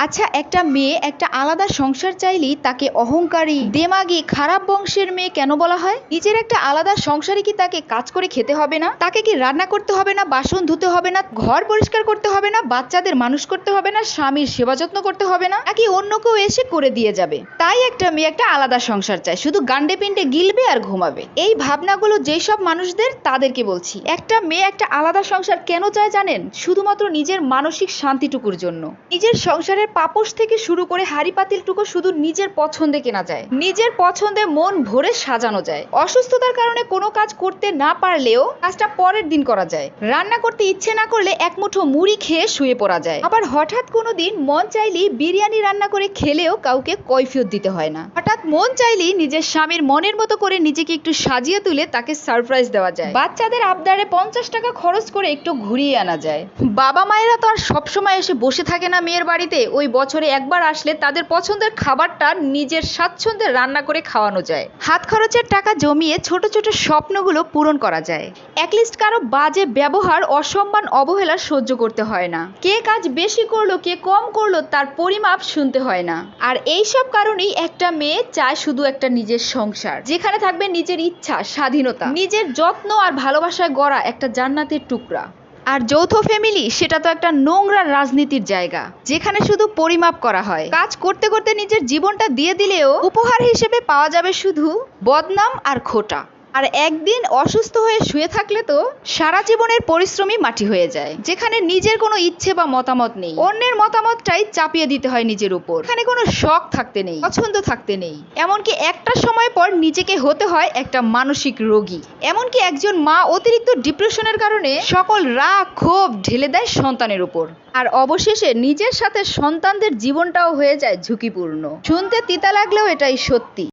আচ্ছা, একটা মেয়ে একটা আলাদা সংসার চাইলেই তাকে অহংকারী, দেমাগী, খারাপ বংশের মেয়ে কেন বলা হয়? নিজের একটা আলাদা সংসারে কি তাকে কাজ করে খেতে হবে না? তাকে কি রান্না করতে হবে না, বাসন ধুতে হবে না, ঘর পরিষ্কার করতে হবে না, বাচ্চাদের মানুষ করতে হবে না, স্বামীর সেবা যত্ন করতে হবে না, নাকি অন্য কেউ এসে করে দিয়ে যাবে? তাই একটা মেয়ে একটা আলাদা সংসার চায়, শুধু গান্ডে পিন্ডে গিলবে আর ঘুমাবে। এই ভাবনাগুলো যেসব মানুষদের, তাদেরকে বলছি, একটা মেয়ে একটা আলাদা সংসার কেন চায় জানেন? শুধুমাত্র নিজের মানসিক শান্তিটুকুর জন্য। নিজের সংসারের পাপোশ থেকে শুরু করে হাড়ি পাতিলটুকু শুধু নিজের পছন্দে কেনা যায়, নিজের পছন্দে মন ভরে সাজানো যায়। অসুস্থতার কারণে কোনো কাজ করতে না পারলেও কাজটা পরের দিন করা যায়। রান্না করতে ইচ্ছে না করলে এক মুঠো মুড়ি খেয়ে শুয়ে পড়া যায়। আবার হঠাৎ কোনো দিন মন চাইলেই বিরিয়ানি রান্না করে খেলেও কাউকে কৈফিয়ত দিতে হয় না। হঠাৎ মন চাইলেই নিজের স্বামীর মনের মতো করে নিজেকে একটু সাজিয়ে তুলে তাকে সারপ্রাইজ দেওয়া যায়। বাচ্চাদের আবদারে 50 টাকা খরচ করে একটু ঘুরিয়ে আনা যায়। বাবা মায়েরা তো আর সবসময় এসে বসে থাকে না মেয়ের বাড়িতে। ওই বছরে একবার আসলে তাদের পছন্দের খাবারটা নিজের স্বাচ্ছন্দ্যে রান্না করে খাওয়ানো যায়। হাত খরচের টাকা জমিয়ে ছোট ছোট স্বপ্নগুলো পূরণ করা যায়। অ্যাটলিস্ট কারো বাজে ব্যবহার, অসম্মান, অবহেলা সহ্য করতে হয় না। কে কাজ বেশি করলো, কে কম করলো, তার পরিমাপ শুনতে হয় না। আর এইসব কারণেই একটা মেয়ে চায় শুধু একটা নিজের সংসার, যেখানে থাকবে নিজের ইচ্ছা, স্বাধীনতা, নিজের যত্ন আর ভালোবাসায় গড়া একটা জান্নাতের টুকরা। আর যৌথ ফ্যামিলি, সেটা তো একটা নোংরা রাজনীতির জায়গা, যেখানে শুধু পরিমাপ করা হয়। কাজ করতে করতে নিজের জীবনটা দিয়ে দিলেও উপহার হিসেবে পাওয়া যাবে শুধু বদনাম আর খোটা। আর একদিন অসুস্থ হয়ে শুয়ে থাকলে তো সারা জীবনের পরিশ্রমই মাটি হয়ে যায়। যেখানে নিজের কোনো ইচ্ছে বা মতামত নেই, অন্যের মতামতটাই চাপিয়ে দিতে হয় নিজের উপর। এখানে কোনো শখ থাকতে নেই, পছন্দ থাকতে নেই। এমনকি একটা সময় পর নিজেকে হতে হয় একটা মানসিক রোগী। এমনকি একজন মা অতিরিক্ত ডিপ্রেশনের কারণে সকল রাগ ক্ষোভ ঢেলে দেয় সন্তানের উপর। আর অবশেষে নিজের সাথে সন্তানদের জীবনটাও হয়ে যায় ঝুঁকিপূর্ণ। শুনতে তিতা লাগলেও এটাই সত্যি।